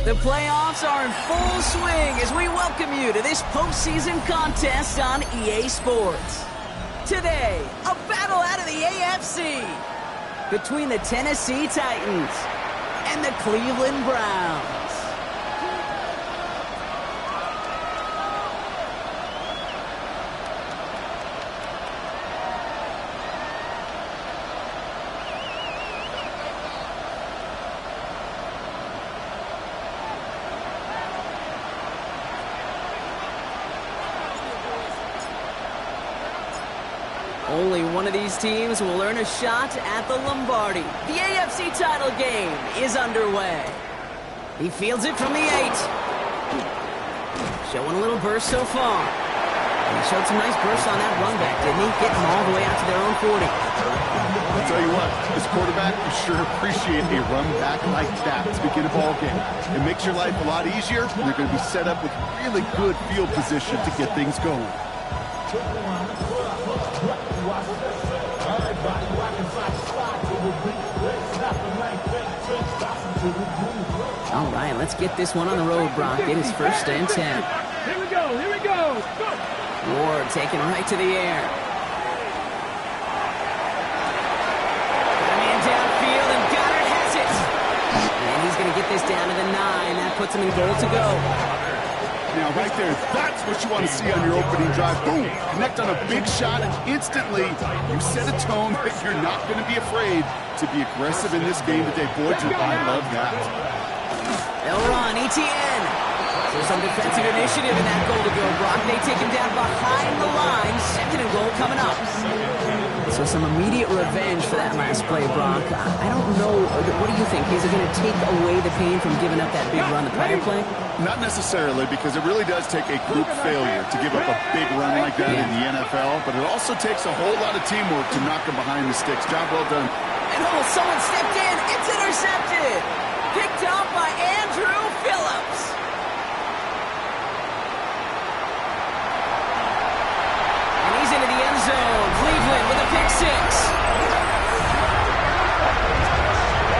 The playoffs are in full swing as we welcome you to this postseason contest on EA Sports. Today, a battle out of the AFC between the Tennessee Titans and the Cleveland Browns. Only one of these teams will earn a shot at the Lombardi. The AFC title game is underway. He fields it from the 8. Showing a little burst so far. He showed some nice bursts on that run back, didn't he? Getting them all the way out to their own 40. I'll tell you what, this quarterback will sure appreciate a run back like that to begin a ball game. It makes your life a lot easier, and they're going to be set up with really good field position to get things going. All right, let's get this one on the road, Brock. It is 1st and 10. Here we go, here we go. Ward taken right to the air. Man downfield, and Goddard has it. And he's going to get this down to the 9. That puts him in goal to go. Now, right there, that's what you want to see on your opening drive. Boom! Connect on a big shot, and instantly you set a tone that you're not going to be afraid to be aggressive in this game today. Boy, do I love that. They'll run, ETN. So some defensive initiative in that goal to go, Brock. They take him down behind the line. 2nd and goal coming up. So some immediate revenge for that last play, Brock. I don't know. What do you think? Is it going to take away the pain from giving up that big run the prior play? Not necessarily, because it really does take a group failure to give up a big run like that in the NFL, but it also takes a whole lot of teamwork to knock them behind the sticks. Job well done. And someone stepped in. It's intercepted. Picked up by Andrew Phillips. And he's into the end zone. Cleveland with a pick 6.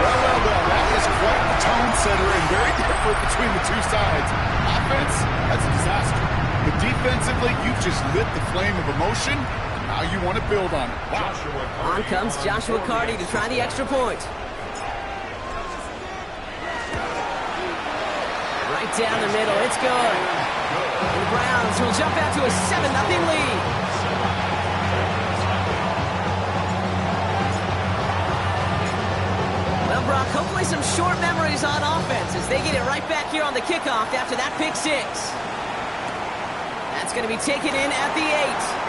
Well, that is quite the tone setter and very different between the two sides. Offense, that's a disaster. But defensively, you've just lit the flame of emotion. Now you want to build on it. Wow. On comes Joshua Carty to try the extra point. Right down the middle. It's good. And the Browns will jump out to a 7-0 lead. Well, Brock, hopefully some short memories on offense as they get it right back here on the kickoff after that pick 6. That's going to be taken in at the 8.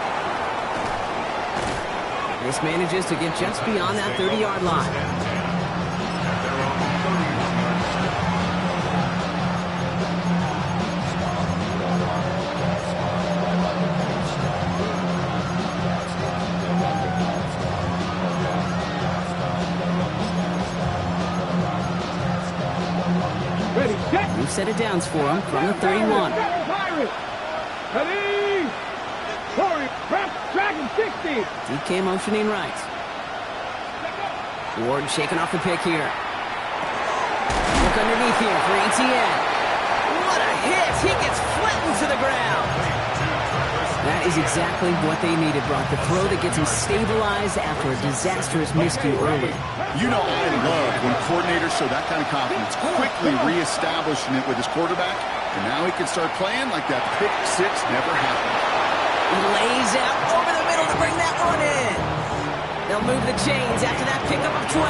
This manages to get just beyond that 30-yard line. New set of downs for him from the 31. Ready? Corey, dragon 60. DK motioning right. Ward shaking off the pick here. Look underneath here for ETN. What a hit! He gets flattened to the ground. That is exactly what they needed, Brock. The throw that gets him stabilized after a disastrous miscue early. You know I love when coordinators show that kind of confidence, quickly reestablishing it with his quarterback, and now he can start playing like that pick 6 never happened. He lays out over the middle to bring that one in. They'll move the chains after that pickup of 12.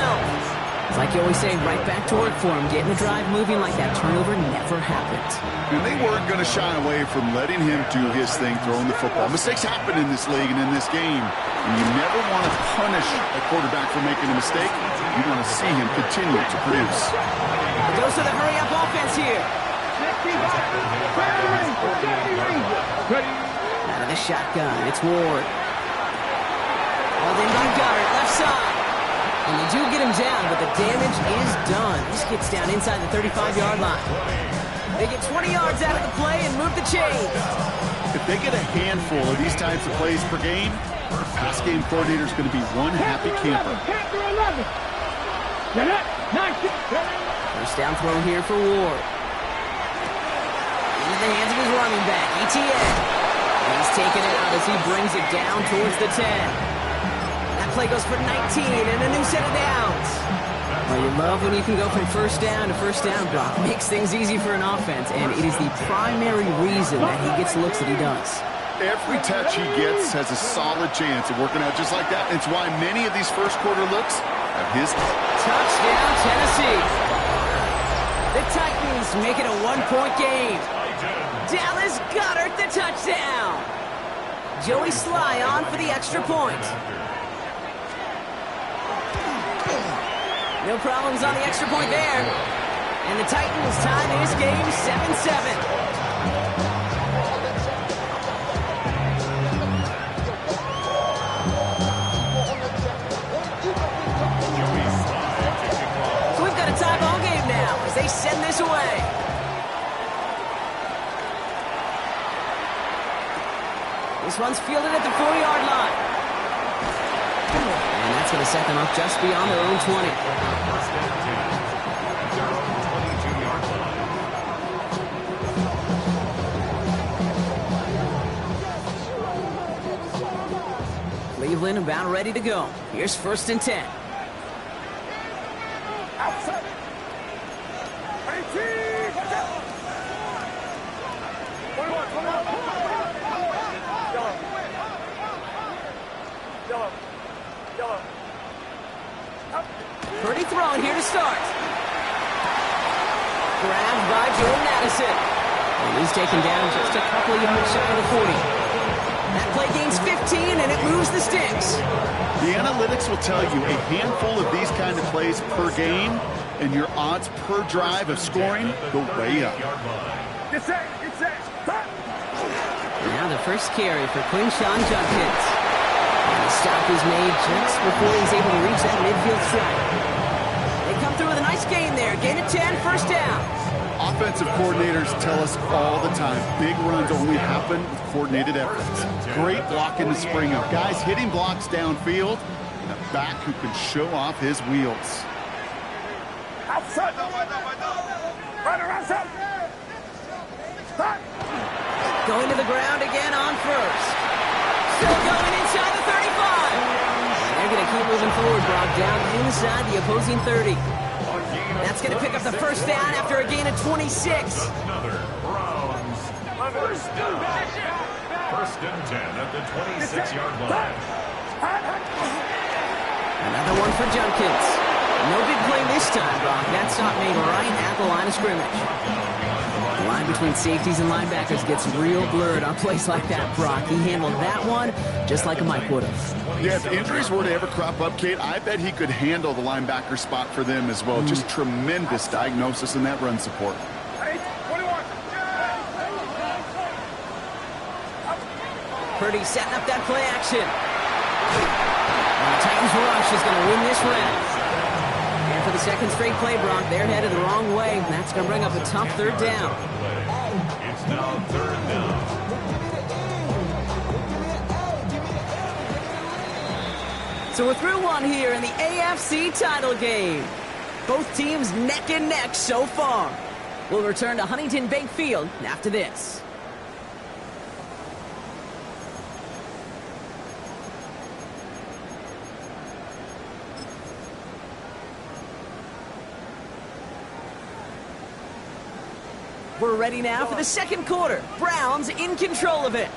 It's like you always say, right back to work for him, getting the drive moving like that turnover never happened. And they weren't going to shy away from letting him do his thing, throwing the football. Mistakes happen in this league and in this game, and you never want to punish a quarterback for making a mistake. You want to see him continue to produce. It goes to the hurry-up offense here. Out of the shotgun, it's Ward. All in by Goddard, left side. And they do get him down, but the damage is done. This gets down inside the 35-yard line. They get 20 yards out of the play and move the chains. If they get a handful of these types of plays per game, the pass game coordinator is going to be one happy camper. First down throw here for Ward. the hands of his running back, ETN. He's taken it out as he brings it down towards the 10. That play goes for 19 and a new set of downs. Well, you love when you can go from first down to first down, Brock. Makes things easy for an offense, and it is the primary reason that he gets looks that he does. Every touch he gets has a solid chance of working out just like that. It's why many of these first quarter looks have his... Touchdown, Tennessee. The Titans make it a one-point game. Dallas Goedert the touchdown. Joey Sly on for the extra point. No problems on the extra point there. And the Titans tie this game 7-7. So we've got a tie ball game now as they send this away. This one's fielded at the 4-yard line. And that's going to set them up just beyond their own 20. Cleveland about ready to go. Here's 1st and 10. Outside. 18. 21. Yellow. Purdy throwing here to start. Grabbed by Jordan Addison. And he's taken down just a couple of yards shy of the 40. That play gains 15, and it moves the sticks. The analytics will tell you a handful of these kind of plays per game, and your odds per drive of scoring go way up. It's set. Now the first carry for Quinshawn Judkins. And the stop is made just before he's able to reach that midfield strike. They come through with a nice gain there. Gain of 10, first down. Offensive coordinators tell us all the time, big runs only happen with coordinated efforts. Great block in the spring of guys hitting blocks downfield, and a back who can show off his wheels. Outside. Right around set. Start. Going to the ground again on first. Still going inside the 35. And they're going to keep moving forward, Brock, down inside the opposing 30. That's going to pick up the first down after a gain of 26. Another Browns. First and 10 at the 26-yard line. Another one for Judkins. No big play this time, Brock. That stop made right at the line of scrimmage. The line between safeties and linebackers gets real blurred on plays like that, Brock. He handled that one just like a Mike would have. Yeah, if injuries were to ever crop up, Kate, I bet he could handle the linebacker spot for them as well. Just tremendous diagnosis in that run support. 21. Purdy setting up that play action. And the Titans rush is going to win this round. And for the second straight play, Brock, they're headed the wrong way. That's going to bring up a tough third down. It's now 3rd down. So we're through one here in the AFC title game. Both teams neck and neck so far. We'll return to Huntington Bank Field after this. We're ready now for the second quarter. Browns in control of it.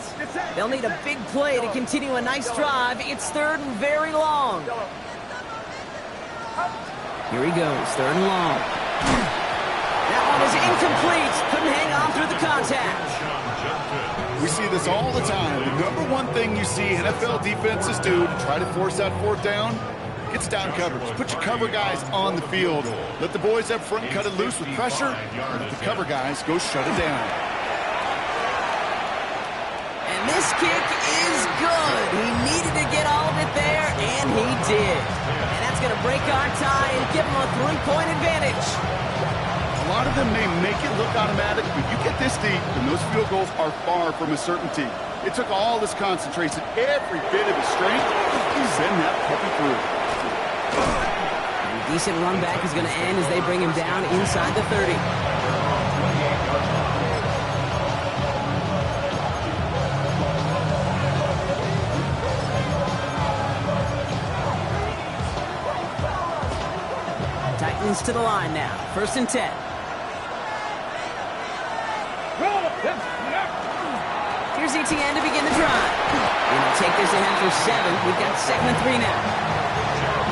They'll need a big play to continue a nice drive. It's 3rd and very long. Here he goes, 3rd and long. That one is incomplete. Couldn't hang on through the contact. We see this all the time. The number one thing you see NFL defenses do to try to force that 4th down, gets down coverage. Put your cover guys on the field. Let the boys up front cut it loose with pressure. Let the cover guys go shut it down. And this kick is good. He needed to get all of it there, and he did. And that's going to break our tie and give him a 3-point advantage. A lot of them may make it look automatic, but you get this deep, and those field goals are far from a certainty. It took all this concentration, every bit of his strength, to send that puppy through. A decent run back is going to end as they bring him down inside the 30. Titans to the line now. 1st and 10. Here's ETN to begin the drive. They'll take this ahead for 7. We've got 2nd and 3 now.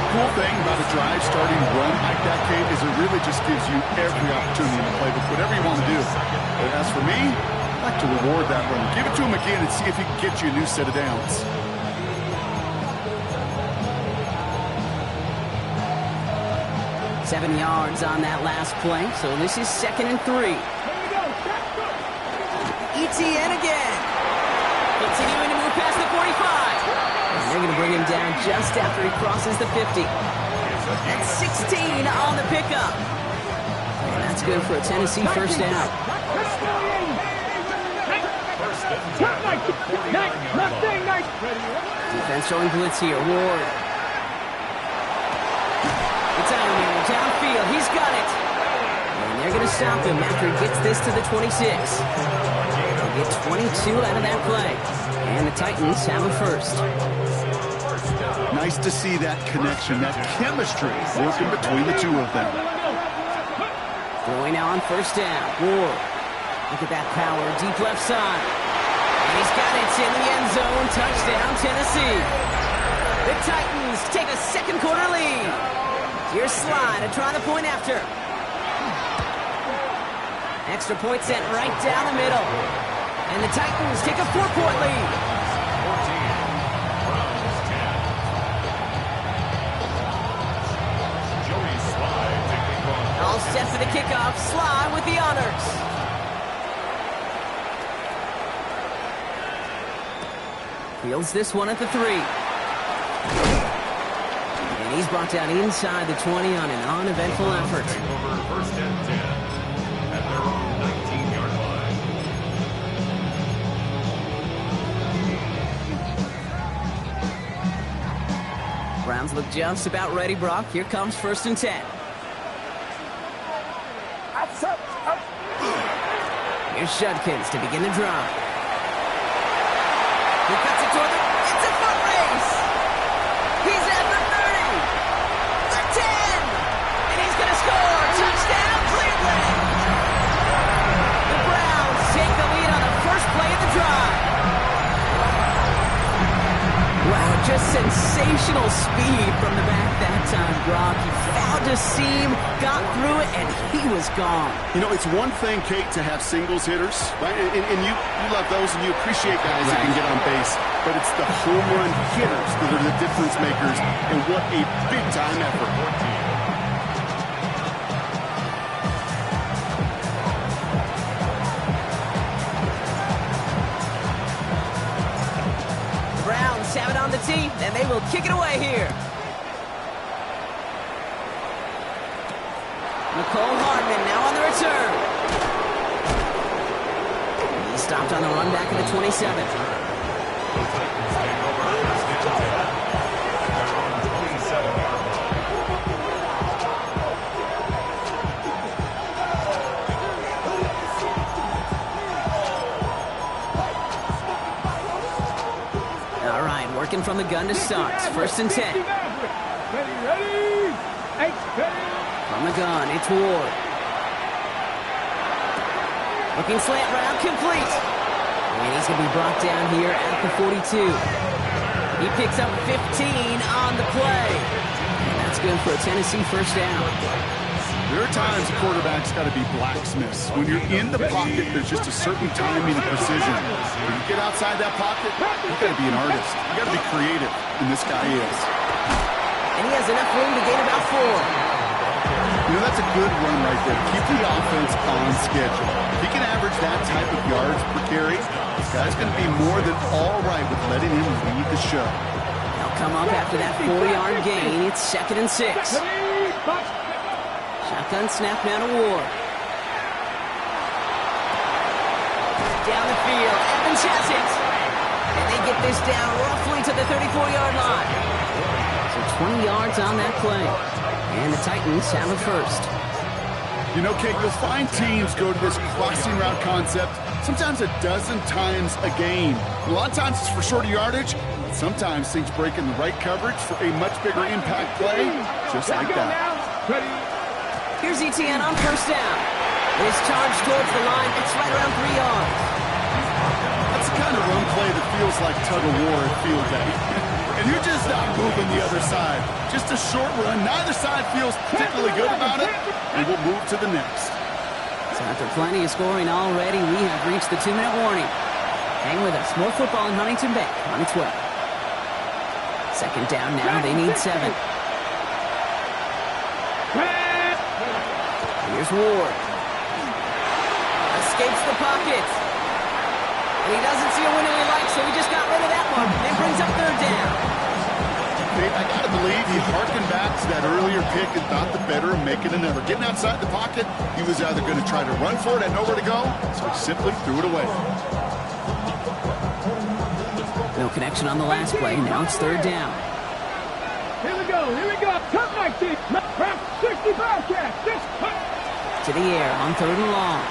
Cool thing about a drive starting run like that, Kate, is it really just gives you every opportunity in the playbook, whatever you want to do. But as for me, I like to reward that run. Give it to him again and see if he can get you a new set of downs. Seven yards on that last play, so this is 2nd and 3. ETN again. Continuing to move past the 45. And they're going to bring him down just after he crosses the 50. And 16 on the pickup. And that's good for a Tennessee 1st down. Defense showing blitz here. Ward. It's Ironman downfield. He's got it. And they're going to stop him after he gets this to the 26. They'll get 22 out of that play. And the Titans have a 1st. Nice to see that connection, that chemistry working between the two of them. Throwing now on 1st down. Ward. Look at that power. Deep left side. And he's got it in the end zone. Touchdown, Tennessee. The Titans take a 2nd quarter lead. Here's Slide to try the point after. Extra point sent right down the middle. And the Titans take a 4-point lead. 14. All set for the kickoff. Sly with the honors. Fields this one at the 3. And he's brought down inside the 20 on an uneventful effort. 1st and 10 at their own 19-yard line. Browns look just about ready, Brock. Here comes 1st and 10. Here's Judkins to begin the drive. He cuts it toward the... It's a foot race! He's at the 30! The 10! And he's going to score! Touchdown, Cleveland! The Browns take the lead on the 1st play of the drive. Wow, just sensational speed from the back that time, Brock. He found a seam, got through it, and he was gone. You know, it's one thing, Kate, to have singles hitters, right? And you love those, and you appreciate guys that can get on base. But it's the home run hitters that are the difference makers, and what a big-time effort. The Browns have it on the tee, and they will kick it away here. Nicole Hardman now on the return. He stopped on the run back at the 27. All right, working from the gun to start. 1st and 10. From the gun, it's Ward. Looking slant route, complete. And he's going to be brought down here at the 42. He picks up 15 on the play. And that's good for a Tennessee 1st down. There are times a quarterback's got to be blacksmiths. When you're in the pocket, there's just a certain timing and precision. When you get outside that pocket, you've got to be an artist. You've got to be creative, and this guy is. And he has enough room to gain about 4. You know, that's a good run right there. Keep the offense on schedule. If he can average that type of yards per carry, this guy's going to be more than all right with letting him lead the show. They'll come up after that 4-yard gain. It's 2nd and 6. Shotgun snap now to Ward. Down the field, Evans has it. And they get this down roughly to the 34-yard line. So 20 yards on that play. And the Titans have a 1st. You know, Kate, you'll find teams go to this crossing route concept sometimes a dozen times a game. A lot of times it's for shorter yardage. Sometimes things break in the right coverage for a much bigger impact play, just like that. Here's ETN on first down. His charge towards the line. It's right around 3 yards. That's the kind of run play that feels like tug-of-war at field day. And you're just not moving the other side. Just a short run. Neither side feels particularly good about it. And we'll move to the next. So after plenty of scoring already, we have reached the 2-minute warning. Hang with us. More football in Huntington Bank on its way. Second down now. They need 7. Here's Ward. Escapes the pocket. And he doesn't see a window he likes, so he just got rid of that one. And brings up third down. I got to believe he harkened back to that earlier pick and thought the better of making another. Getting outside the pocket, he was either going to try to run for it and nowhere to go, so he simply threw it away. No connection on the last play. Now it's third down. Here we go. Cut 19. 65 catch. To the air on third and long.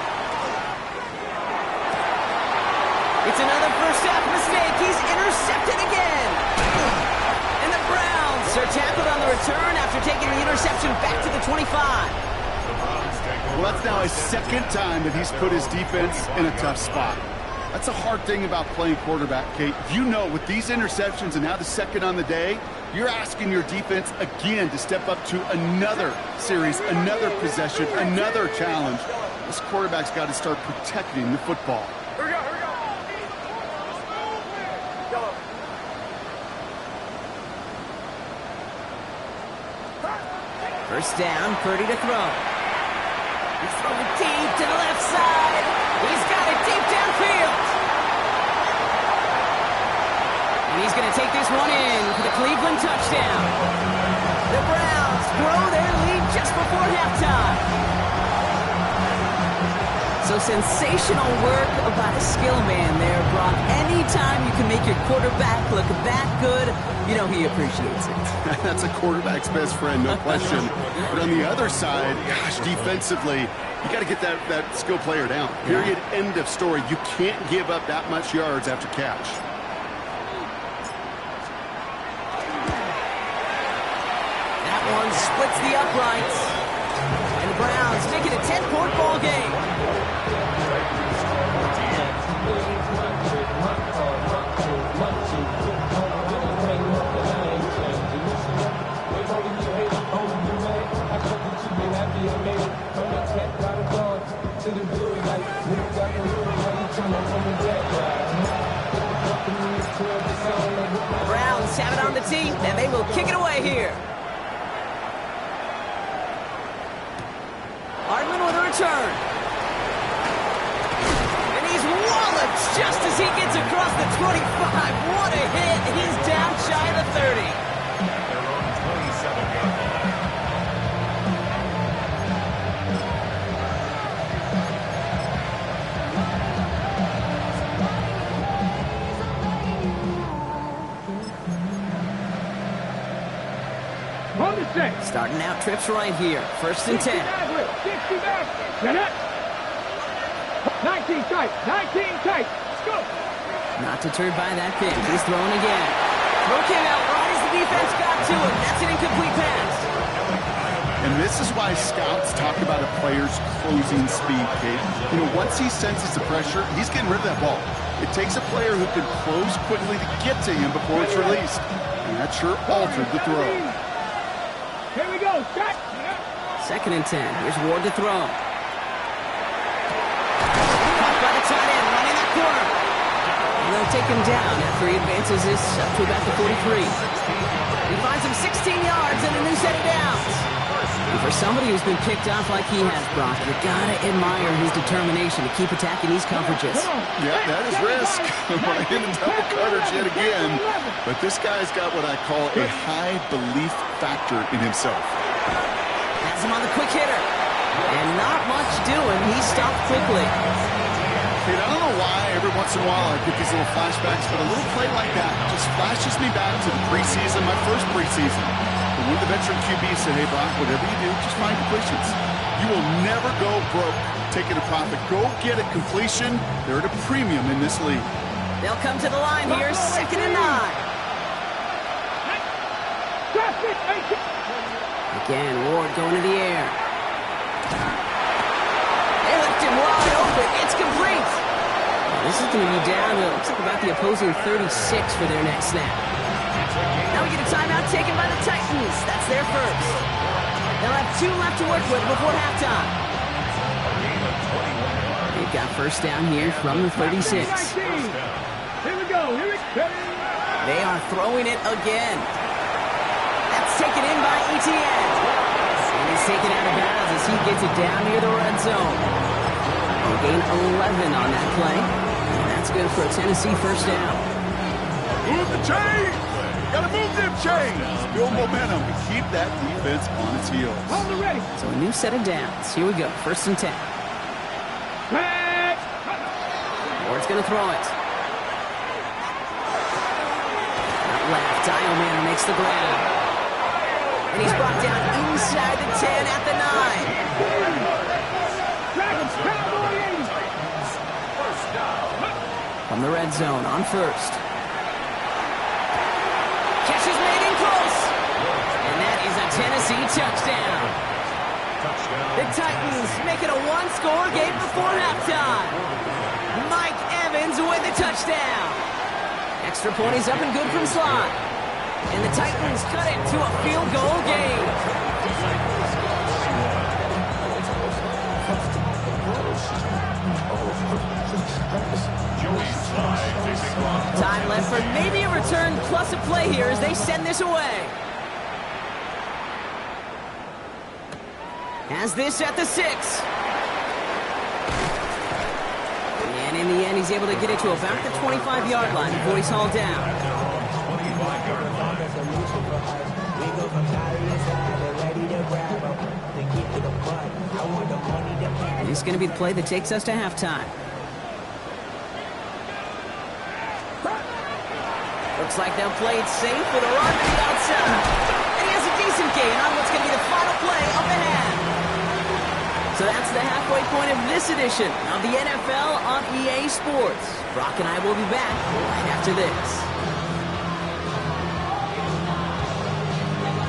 It's another first half mistake. He's intercepted again. And the Browns are tackled on the return after taking the interception back to the 25. Well, that's now his second time that he's put his defense in a tough spot. That's a hard thing about playing quarterback, Kate. You know, with these interceptions and now the second on the day, you're asking your defense again to step up to another series, another possession, another challenge. This quarterback's got to start protecting the football. Here we go. Yellow. First down, Purdy to throw. He's throwing deep to the left side. He's got it deep downfield. And he's going to take this one in for the Cleveland touchdown. The Browns grow their lead just before halftime. So sensational work by the skill man there, Brock. Anytime you can make your quarterback look that good, you know he appreciates it. That's a quarterback's best friend, no question. But on the other side, gosh, defensively, you got to get that skill player down. Period, end of story. You can't give up that much yards after catch. That one splits the uprights. And the Browns make it a 10-point ball game. Browns have it on the tee, and they will kick it away here. Hardman with a return. And he's walloped just as he gets across the 25. What a hit. He's down shy of the 30. Starting out trips right here. First and 10. 60 back. 19 tight. Let's go. Not deterred by that pitch. He's throwing again. Throw came out right as the defense got to him. That's an incomplete pass. And this is why scouts talk about a player's closing speed, Kate. You know, once he senses the pressure, he's getting rid of that ball. It takes a player who can close quickly to get to him before it's released. And that sure altered the throw. Here we go. Shot. Second and 10. Here's Ward to throw. Caught by the tight end, running that corner. And they'll take him down after he advances this up to about the 43. He finds him 16 yards and a new set of downs. And for somebody who's been picked off like he has, Brock, you gotta admire his determination to keep attacking these coverages. Yeah, that is risk. Right in the double coverage yet again. But this guy's got what I call a high belief factor in himself. Has him on the quick hitter. And not much doing. He stopped quickly. Kate, I don't know why every once in a while I get these little flashbacks, but a little play like that just flashes me back to the preseason, my first preseason. When the veteran QB said, hey, Brock, whatever you do, just find completions. You will never go broke taking a profit. Go get a completion. They're at a premium in this league. They'll come to the line here, second and 9. Again, Ward going to the air. it. It's complete. This is going to be down to, looks like about the opposing 36 for their next snap. Now we get a timeout taken by the Titans. That's their first. They'll have 2 left to work with before halftime. They've got first down here from the 36. Here we go. Here we go. They are throwing it again. That's taken in by Etienne. And he's taken out of bounds as he gets it down near the red zone. They gain 11 on that play. And that's good for a Tennessee first down. Move the chains! Gotta move them chains! Build momentum and keep that defense on its heels. Hold it ready. So a new set of downs. Here we go. First and 10. Ward's going to throw it. Out left. Dialman makes the grab. And he's brought down inside the 10 at the 9. From the red zone on first. Catch is made in close. And that is a Tennessee touchdown. The Titans make it a 1-score game before halftime. Mike Evans with the touchdown. Extra point is up and good from slot. And the Titans cut it to a field goal game. Time left for maybe a return plus a play here as they send this away. Has this at the 6. And in the end, he's able to get it to about the 25-yard line before he's hauled down. This is going to be the play that takes us to halftime. Looks like they'll play it safe with a run to the outside. And he has a decent gain on what's going to be the final play of the half. So that's the halfway point of this edition of the NFL on EA Sports. Brock and I will be back right after this.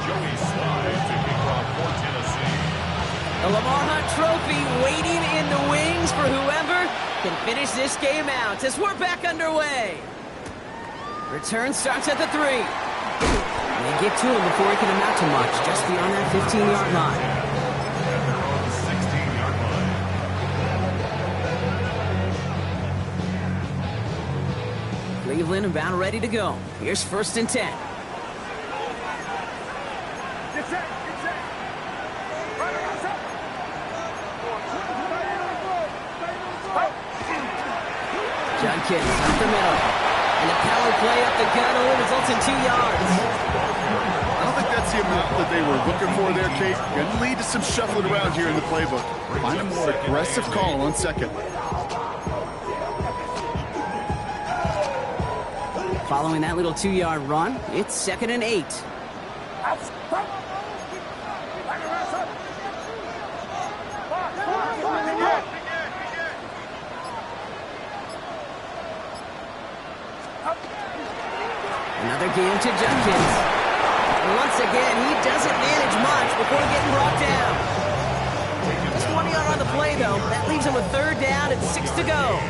Joey Slye taking off for Tennessee. The Lamar Hunt Trophy waiting in the wings for whoever can finish this game out as we're back underway. Return starts at the 3. And they get to him before he can amount to much, just beyond that 15-yard line. Cleveland about ready to go. Here's first and 10. Judkins up the middle. And a power play up the gut only results in 2 yards. I don't think that's the amount that they were looking for there, Kate. Going to lead to some shuffling around here in the playbook. Find a more aggressive call on second. Following that little 2-yard run, it's second and 8. Another game to Judkins. And once again, he doesn't manage much before getting brought down. Just 1 yard on the play, though. That leaves him with third down and 6 to go.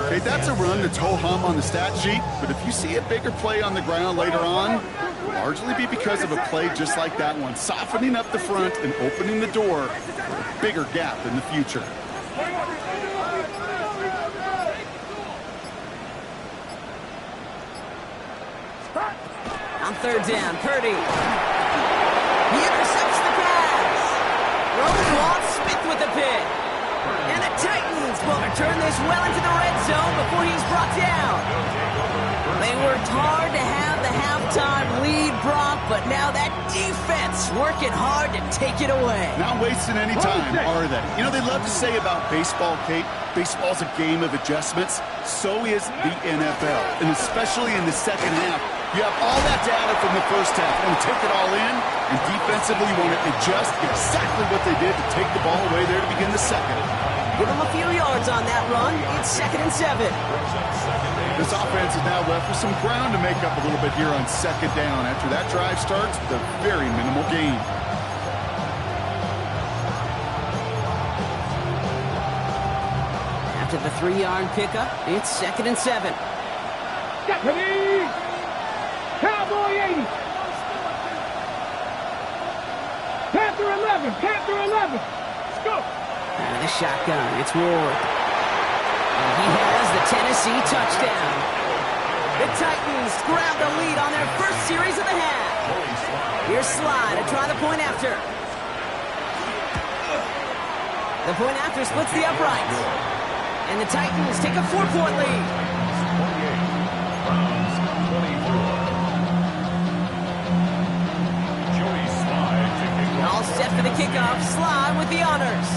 Okay, that's a run that's ho-hum on the stat sheet, but if you see a bigger play on the ground later on, it'll largely be because of a play just like that one, softening up the front and opening the door for a bigger gap in the future. On third down, Purdy. He intercepts the pass. Roman Walt Smith with the pick. And the Titans will return this well into the red zone before he's brought down. They worked hard to have the halftime lead, Brock, but now that defense working hard to take it away. Not wasting any time, are they? You know, they love to say about baseball, Kate, baseball's a game of adjustments. So is the NFL, and especially in the second half. You have all that data from the first half. You want to take it all in, and defensively you want to adjust exactly what they did to take the ball away there to begin the second. Give them a few yards on that run. It's second and 7. This offense is now left with some ground to make up a little bit here on second down after that drive starts with a very minimal gain. After the 3-yard pickup, it's 2nd and 7. Get ready! Cowboy 80! Panther 11! Panther 11! Let's go! Out of the shotgun, it's Ward. And he has the Tennessee touchdown. The Titans grab the lead on their first series of the half. Here's Sly to try the point after. The point after splits the uprights. And the Titans take a 4-point lead. 28, All set for the kickoff. Sly with the honors.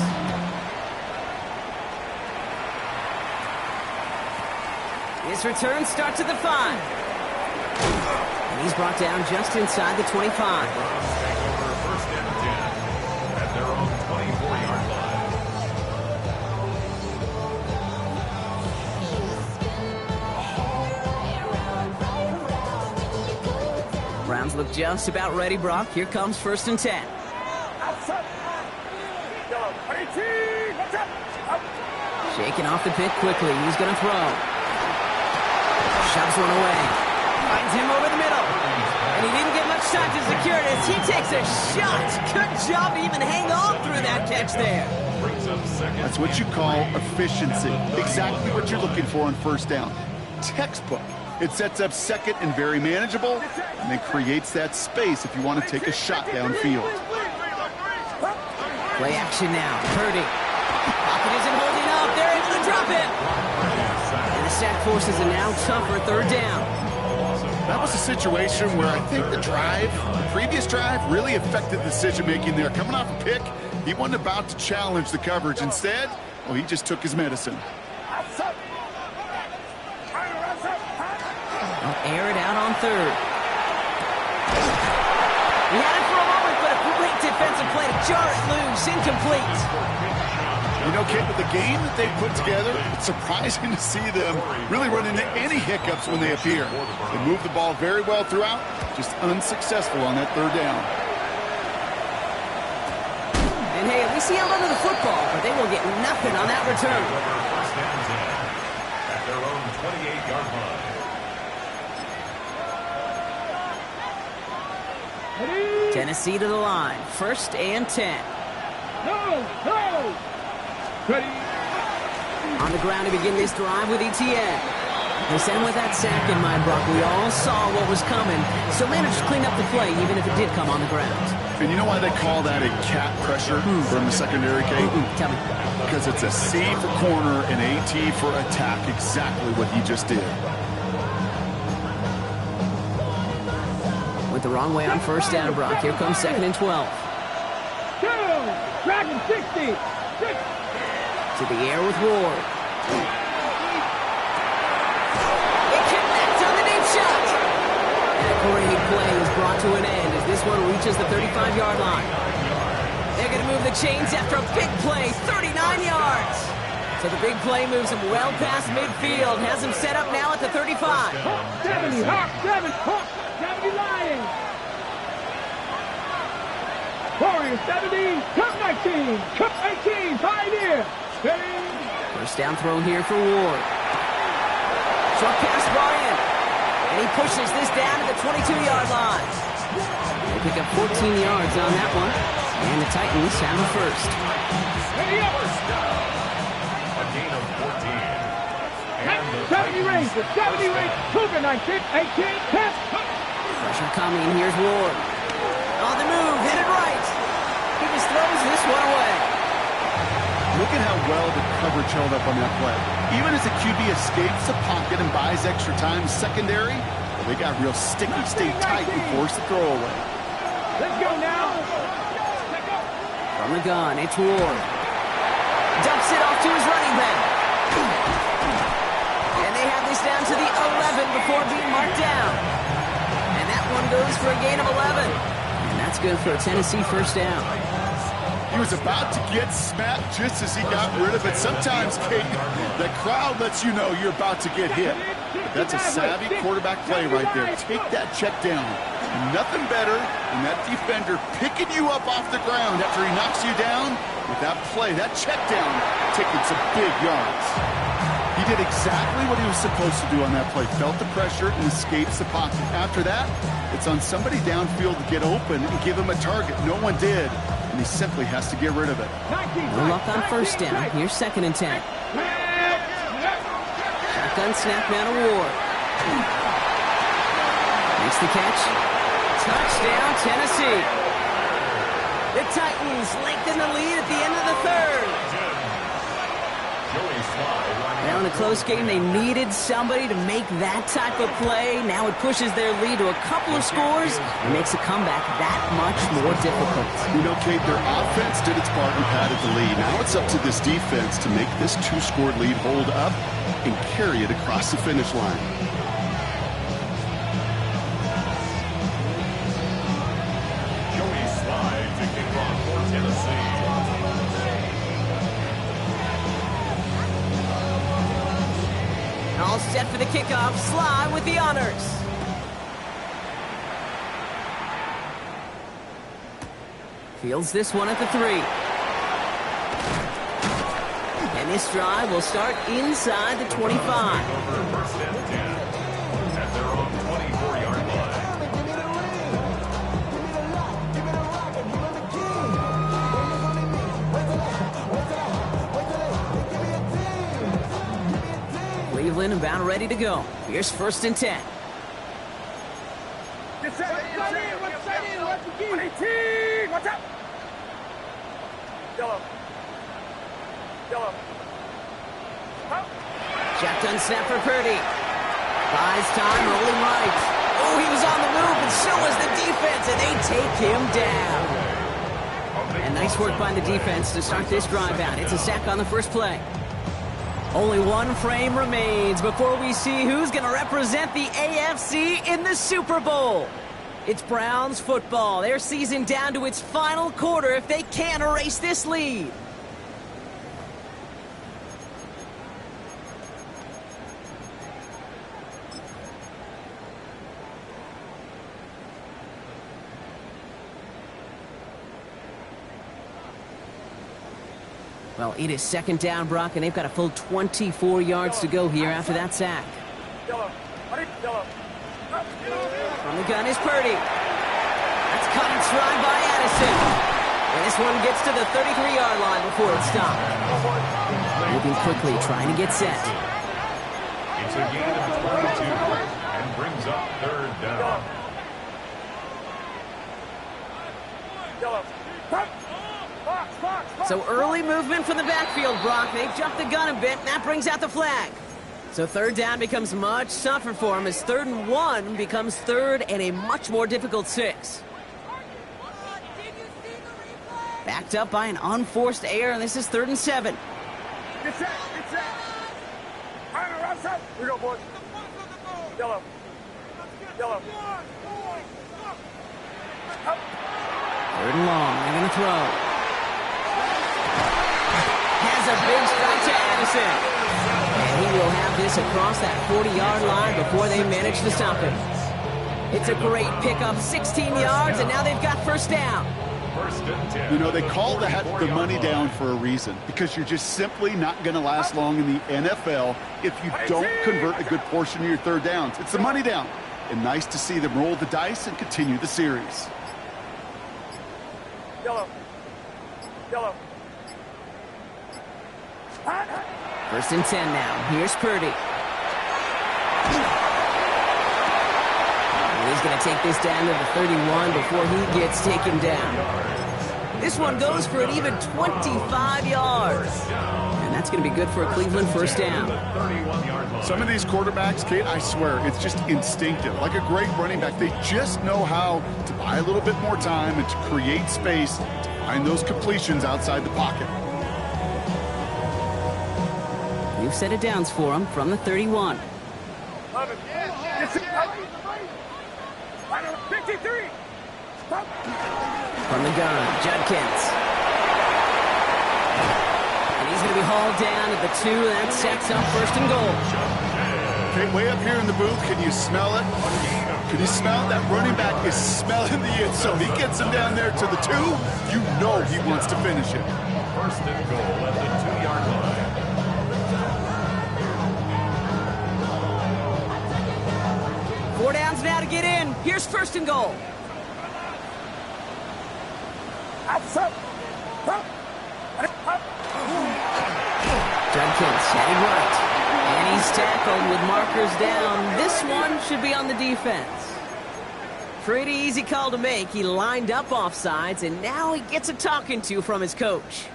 His return starts at the 5. And he's brought down just inside the 25. Take over 1st and 10 at their own 24-yard line. Browns look just about ready, Brock. Here comes 1st and 10. Shaking off the pit quickly. He's going to throw. Shoves one away. Finds him over the middle. And he didn't get much time to secure it as he takes a shot. Good job to even hang on through that catch there. That's what you call efficiency. Exactly what you're looking for on 1st down. Textbook. It sets up 2nd and very manageable, and it creates that space if you want to take a shot downfield. Play action now. Purdy. Pocket isn't holding up. They're able to drop it. And the sack forces a now tougher 3rd down. That was a situation where I think the previous drive, really affected decision-making there. Coming off a pick, he wasn't about to challenge the coverage. Instead, well, he just took his medicine. They'll air it out on 3rd. He had it for a moment, but a great defensive play to jar it loose. Incomplete. You know, Kate, with the game that they put together, it's surprising to see them really run into any hiccups when they appear. They move the ball very well throughout, just unsuccessful on that 3rd down. And hey, at least he held onto the football, but they will get nothing on that return. At their own 28-yard line. Tennessee to the line. 1st and 10. No! Ready? On the ground to begin this drive with ETN. They sent him with that sack in mind, Brock. We all saw what was coming, so managed to clean up the play, even if it did come on the ground. And you know why they call that a cat pressure from the secondary, Kate? Tell me. Because it's a C for corner and AT for attack. Exactly what he just did. Went the wrong way on 1st down, Brock. Here comes 2nd and 12. Dragon 60! To the air with Ward. They connect on the deep shot. And a great play is brought to an end as this one reaches the 35-yard line. They're going to move the chains after a big play, 39 yards. So the big play moves him well past midfield, has him set up now at the 35. Hawk 70, Hawk 7, Hawk 70 Lions. Warrior 70, Cup 19, Cup 18, Pioneer. 1st down throw here for Ward. Short pass Ryan. And he pushes this down to the 22-yard line. They pick up 14 yards on that one. And the Titans have a 1st. A gain of 14. 70 rings, 70 rings, Cougar 19, 18, pass. Pressure coming. Here's Ward. On the move, headed right. He just throws this one away. Look at how well the coverage held up on that play. Even as the QB escapes the pocket and buys extra time secondary, they got real sticky, stayed tight, and forced the throw away. Let's go now. From the gun, it's Ward. Dumps it off to his running back. And they have this down to the 11 before being marked down. And that one goes for a gain of 11. And that's good for a Tennessee 1st down. He was about to get smacked just as he got rid of it. Sometimes, Kate, the crowd lets you know you're about to get hit. But that's a savvy quarterback play right there. Take that check down. Nothing better than that defender picking you up off the ground after he knocks you down With that play, that check down, taking some big yards. He did exactly what he was supposed to do on that play. Felt the pressure and escapes the pocket. After that, it's on somebody downfield to get open and give him a target. No one did, and he simply has to get rid of it. No luck on first down. Here's 2nd and 10. Shotgun snap now to Ward. Makes the catch. Touchdown, Tennessee. The Titans lengthen the lead at the end of the 3rd. Now in a close game, they needed somebody to make that type of play. Now it pushes their lead to a couple of scores and makes a comeback that much more difficult. You know, Kate, their offense did its part and padded the lead. Now it's up to this defense to make this 2-score lead hold up and carry it across the finish line. All set for the kickoff. Sly with the honors. Fields this one at the 3. And this drive will start inside the 25. First and 10 at their own 24-yard line. Cleveland about ready to go. Here's 1st and 10. What's up? Yellow. Shotgun snap for Purdy. Buys time, rolling right. Oh, he was on the move, and so was the defense, and they take him down. And nice work by the defense to start this drive out. It's a sack on the first play. Only one frame remains before we see who's going to represent the AFC in the Super Bowl. It's Browns football. Their season down to its final quarter if they can't erase this lead. Well, it is 2nd down, Brock, and they've got a full 24 yards to go here after that sack. From the gun is Purdy. That's cut and tried by Addison. And this one gets to the 33-yard line before it's stopped. Moving quickly, trying to get set. It's a gain of 22 and brings up 3rd down. So early movement from the backfield, Brock. They've jumped the gun a bit, and that brings out the flag. So 3rd down becomes much tougher for him as 3rd and 1 becomes 3rd and a much more difficult 6. Backed up by an unforced error, and this is 3rd and 7. Get set. Here we go, boys. Yellow. 3rd and long. They're going to throw. Has a big strike to Addison. And he will have this across that 40-yard line before they manage to stop him. It's a great pickup, 16 yards, and now they've got 1st down. You know, they call that the money down for a reason, because you're just simply not going to last long in the NFL if you don't convert a good portion of your 3rd downs. It's the money down. And nice to see them roll the dice and continue the series. Yellow. 1st and 10 now. Here's Purdy. And he's going to take this down to the 31 before he gets taken down. This one goes for an even 25 yards. And that's going to be good for a Cleveland 1st down. Some of these quarterbacks, Kate, I swear, it's just instinctive. Like a great running back, they just know how to buy a little bit more time and to create space to find those completions outside the pocket. New set of downs for him from the 31. 53. From the gun, Judkins. And he's going to be hauled down at the 2, and that sets up 1st and goal. Okay, way up here in the booth, can you smell it? Can you smell it? That running back is smelling the end zone. He gets him down there to the 2. You know he wants to finish it. First and goal at the 2-yard line. 4 downs now to get in. Here's first and goal. Judkins heading right. And he's tackled with markers down. This one should be on the defense. Pretty easy call to make. He lined up offsides, and now he gets a talking to from his coach.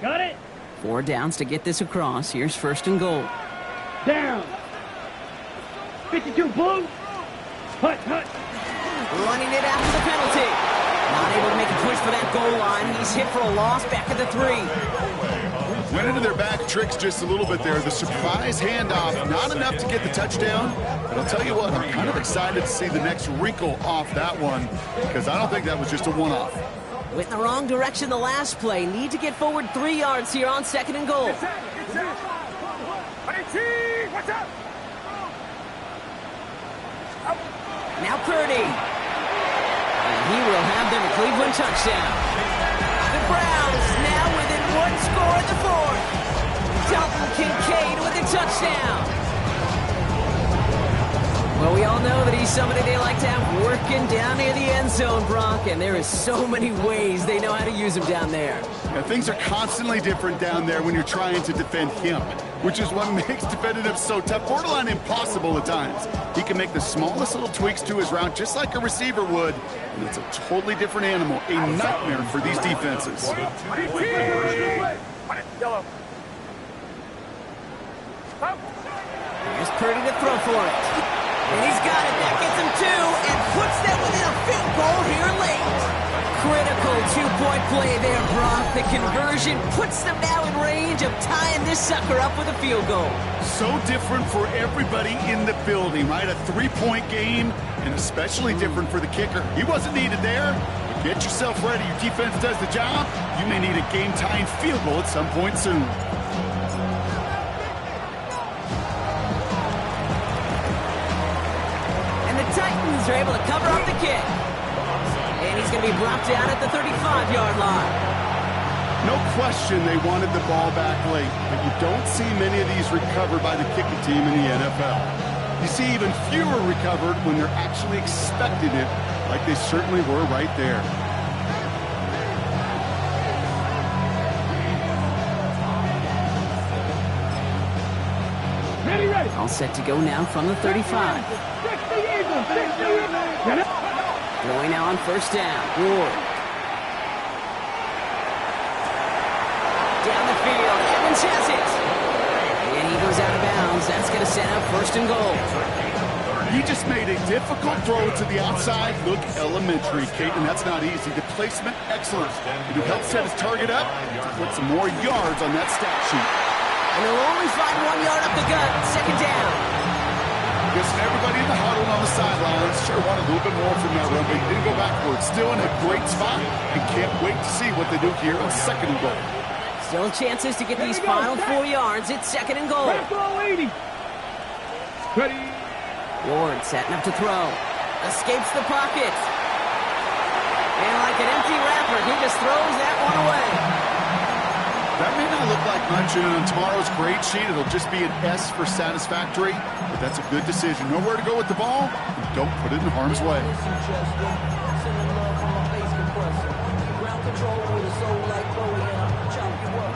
Got it. 4 downs to get this across. Here's first and goal. Down. 52 blue. Hut. Running it after the penalty. Not able to make a push for that goal line. He's hit for a loss back at the 3. Went into their back tricks just a little bit there. The surprise handoff, not enough to get the touchdown. But I'll tell you what, I'm kind of excited to see the next wrinkle off that one because I don't think that was just a one-off. Went in the wrong direction the last play. Need to get forward 3 yards here on second and goal. Now Purdy. And he will have them a Cleveland touchdown. The Browns now within 1 score in the 4th. Dalton Kincaid with a touchdown. Well, we all know that he's somebody they like to have working down near the end zone, Brock, and there is so many ways they know how to use him down there. Yeah, things are constantly different down there when you're trying to defend him, which is what makes defending him so tough, borderline impossible at times. He can make the smallest little tweaks to his route just like a receiver would, and it's a totally different animal, a nightmare for these defenses. Here's Purdy to throw for it. And he's got it. That gets him 2 and puts them within a field goal here late. Critical 2-point play there, Brock. The conversion puts them now in range of tying this sucker up with a field goal. So different for everybody in the building, right? A 3-point game, and especially different for the kicker. He wasn't needed there. Get yourself ready. Your defense does the job. You may need a game-tying field goal at some point soon. Titans are able to cover up the kick. And he's going to be brought down at the 35-yard line. No question they wanted the ball back late, but you don't see many of these recovered by the kicking team in the NFL. You see even fewer recovered when they're actually expecting it, like they certainly were right there. Ready. All set to go now from the 35. Going now on first down. Ward. Down the field. Evans has it. And he goes out of bounds. That's going to set up first and goal. He just made a difficult throw to the outside. Look elementary, Caton. That's not easy. The placement, excellent. It helped set his target up to put some more yards on that stat sheet. And he'll only find 1 yard up the gut. Second down. Guessing everybody in the huddle on the sidelines sure wanted a little bit more from that run, but he didn't go backwards. Still in a great spot and can't wait to see what they do here on second and goal. Still chances to get these final 4 yards. It's second and goal. Ready. Ward setting up to throw. Escapes the pocket. And like an empty wrapper, he just throws that one away. That may not look like much, and on tomorrow's grade sheet, it'll just be an S for satisfactory, but that's a good decision. Nowhere to go with the ball, and don't put it in harm's way.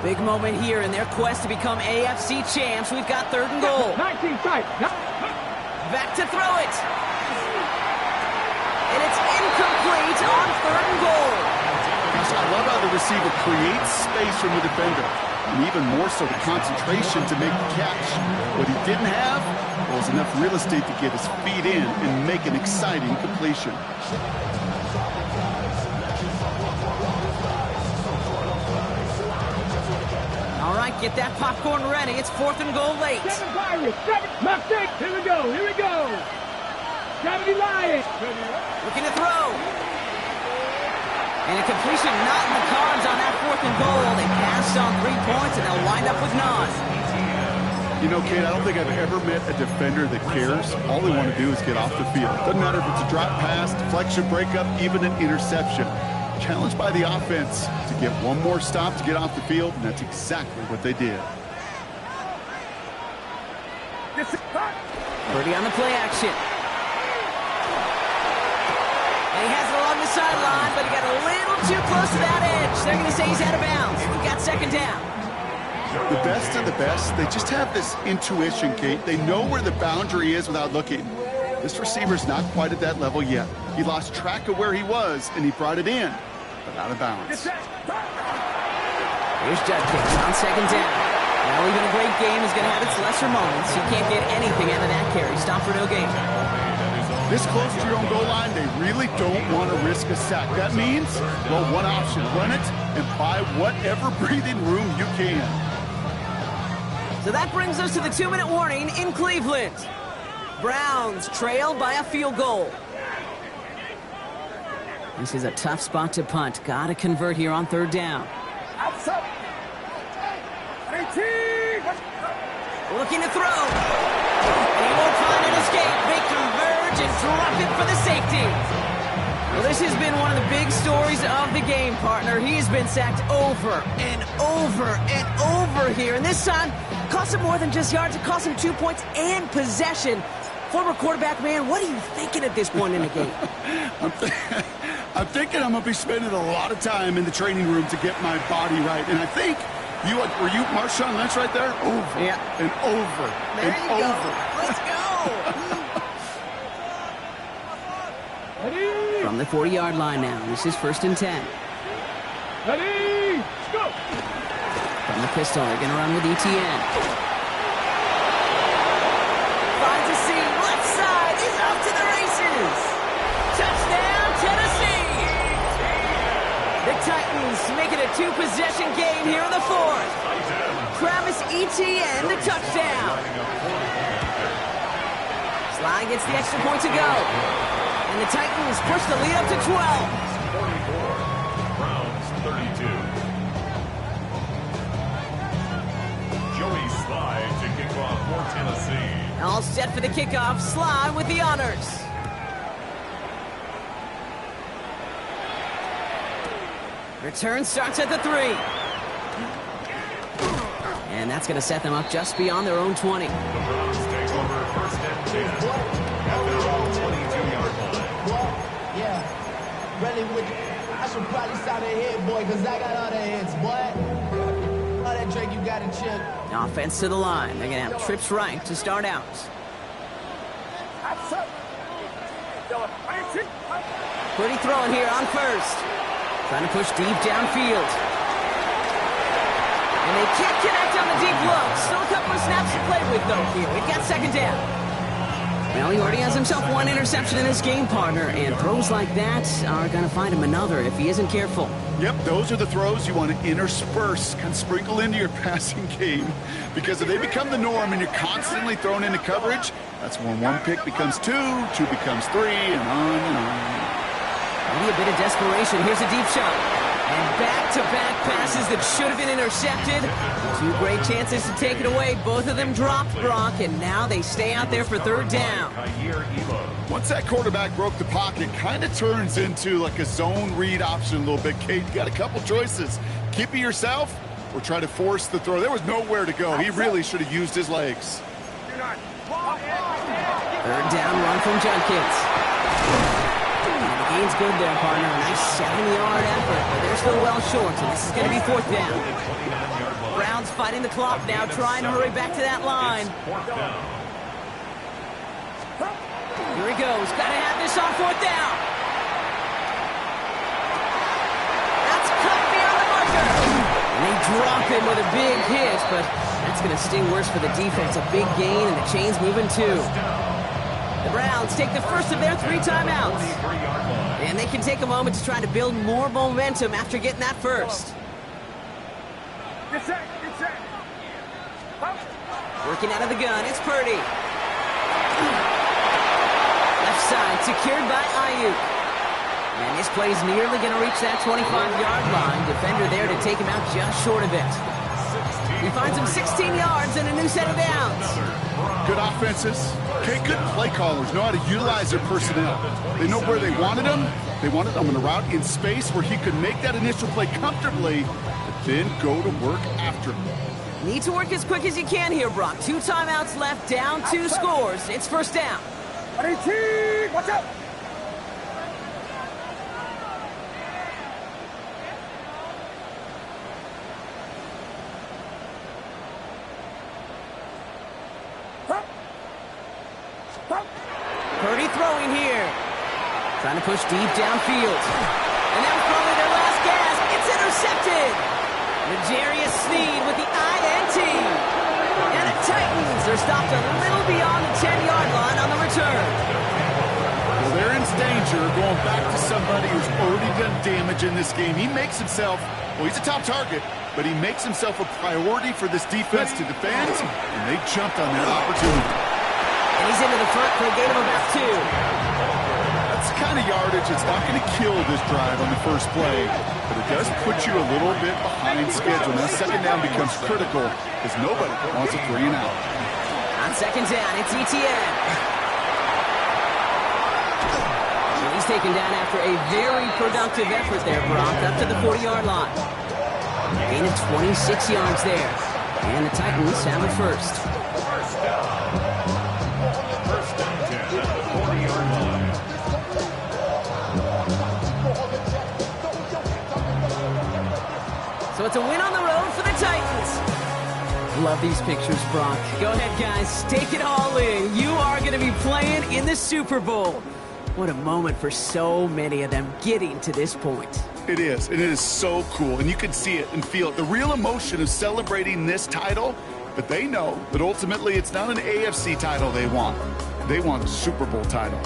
Big moment here in their quest to become AFC champs. We've got third and goal. 19 tight. Back to throw it. And it's incomplete on third and goal. I love how the receiver creates space from the defender, and even more so the concentration to make the catch. What he didn't have was enough real estate to get his feet in and make an exciting completion. All right, get that popcorn ready. It's fourth and goal late. 7 Pirates. 7. Left 6. Here we go. 70 Lions. Looking to throw. And a completion not in the cards on that 4th and goal. They passed on 3 points, and they'll wind up with none. You know, Kate, I don't think I've ever met a defender that cares. All they want to do is get off the field. Doesn't matter if it's a drop pass, deflection, breakup, even an interception. Challenged by the offense to get one more stop to get off the field, and that's exactly what they did. Purdy on the play action. And he has it along the sideline, but he got a little too close to that edge. They're going to say he's out of bounds. We've got 2nd down. The best of the best, they just have this intuition, Kate. They know where the boundary is without looking. This receiver's not quite at that level yet. He lost track of where he was, and he brought it in, but out of bounds. Here's Judkins on 2nd down. Now, even a great game is going to have its lesser moments. He can't get anything out of that carry. Stop for no gain. This close to your own goal line, they really don't want to risk a sack. That means, well, one option, run it and buy whatever breathing room you can. So that brings us to the 2-minute warning in Cleveland. Browns trail by a field goal. This is a tough spot to punt. Got to convert here on 3rd down. Looking to throw. And he won't find an escape. They converge and drop it for the safety. Well, this has been one of the big stories of the game, partner. He's been sacked over and over and over here. And this time, cost him more than just yards. It cost him 2 points and possession. Former quarterback, man, what are you thinking at this point in the game? I'm thinking I'm going to be spending a lot of time in the training room to get my body right. And I think, were you Marshawn Lynch right there? Over and over there and you over. Go. Let's go. From the 40-yard line now, this is 1st and 10. Ready, go. From the pistol, they're going to run with ETN. Finds a seam, left side, he's off to the races. Touchdown, Tennessee. The Titans make it a 2-possession game here in the 4th. Travis Etienne, the touchdown. Sly gets the extra point to go. And the Titans push the lead up to 12. 44, Browns 32. Joey Sly to kick off for Tennessee. All set for the kickoff. Sly with the honors. Return starts at the 3. And that's going to set them up just beyond their own 20. The Browns take over 1st and 10 at their own 22-yard line. Yeah, really with you. I should probably sound a hit, boy, because I got all the hits, boy. All that drink you got to chill. Offense to the line. They're going to have trips right to start out. Pretty throwing here on 1st. Trying to push deep downfield. And they can't connect on the deep look. Still a couple of snaps to play with, though, here. We've got 2nd down. Well, he already has himself 1 interception in this game, partner, and throws like that are going to find him another if he isn't careful. Yep, those are the throws you want to intersperse, kind of sprinkle into your passing game, because if they become the norm and you're constantly thrown into coverage, that's when 1 pick becomes 2, 2 becomes 3, and on and on. Maybe a bit of desperation. Here's a deep shot. And back-to-back passes that should have been intercepted. 2 great chances to take it away. Both of them dropped, Brock, and now they stay out there for 3rd down. Once that quarterback broke the pocket, kind of turns into like a zone read option a little bit. Kate, you got a couple choices. Keep it yourself or try to force the throw. There was nowhere to go. He really should have used his legs. 3rd down run from Judkins. Gain's good there, partner. A nice 7-yard effort, but they're still well short, so this is going to be 4th down. Browns fighting the clock now, trying to hurry back to that line. Here he goes. Got to have this on 4th down. That's cut beyond the marker. And they drop him with a big hit, but that's going to sting worse for the defense. A big gain, and the chain's moving too. The Browns take the first of their 3 timeouts. And they can take a moment to try to build more momentum after getting that first. Working out of the gun, it's Purdy. Left side secured by Ayuk. And this play's nearly going to reach that 25-yard line. Defender there to take him out just short of it. He finds him 16 yards and a new set of downs. Good offenses. Okay, good play callers know how to utilize their personnel. They know where they wanted him. They wanted him on a route in space where he could make that initial play comfortably, but then go to work after him. Need to work as quick as you can here, Brock. 2 timeouts left, down 2 scores. It's first down. Watch out! Purdy throwing here. Trying to push deep downfield. And that was probably their last gasp. It's intercepted. L'Jarius Sneed with the INT. And the Titans are stopped a little beyond the 10-yard line on the return. Well, they're in danger going back to somebody who's already done damage in this game. He makes himself, well, he's a top target, but he makes himself a priority for this defense to defend, and they jumped on that opportunity. And he's into the front for a gain of about 2. That's the kind of yardage that's not going to kill this drive on the first play, but it does put you a little bit behind schedule. Now second down becomes critical because nobody wants a 3 and out. On second down, it's ETN. And he's taken down after a very productive effort there, Brock, up to the 40-yard line. Gain of 26 yards there. And the Titans have it first. First and 10 at the 40-yard line. So it's a win on the road for the Titans. Love these pictures, Brock. Go ahead, guys. Take it all in. You are going to be playing in the Super Bowl. What a moment for so many of them getting to this point. It is, and it is so cool, and you can see it and feel it. The real emotion of celebrating this title, but they know that ultimately it's not an AFC title they want. They want a Super Bowl title.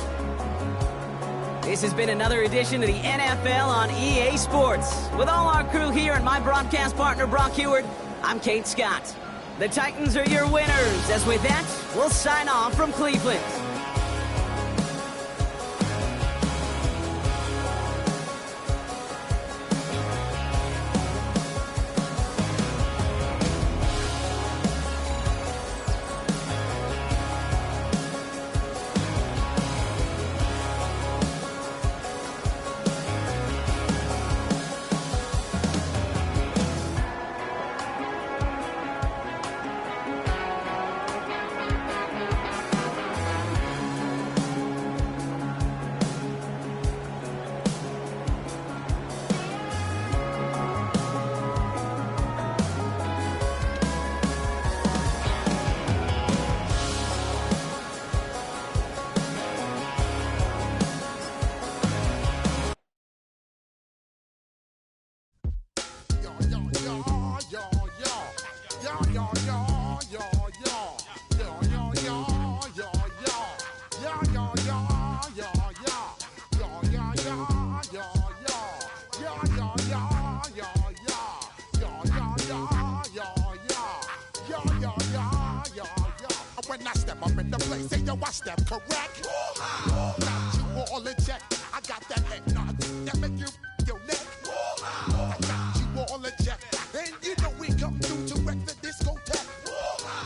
This has been another edition of the NFL on EA Sports. With all our crew here and my broadcast partner, Brock Heward, I'm Kate Scott. The Titans are your winners. As with that, we'll sign off from Cleveland. I step correct. Got you all in check. I got that head nod that make you your neck. I got you all in check. And you know we come through to wreck the discotheque.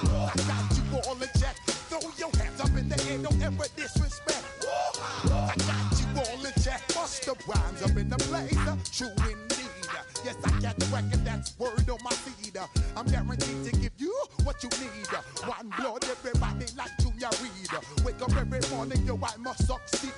I got you all in check. Throw your hands up in the air, don't ever disrespect. I got you all in check. Bust the rhymes up in the place. True indeed. Yes, I got the record that's word on my feed. I'm guaranteed to give you what you need. One blood, everybody like Junior Reed. Wake up every morning, yo, I must succeed.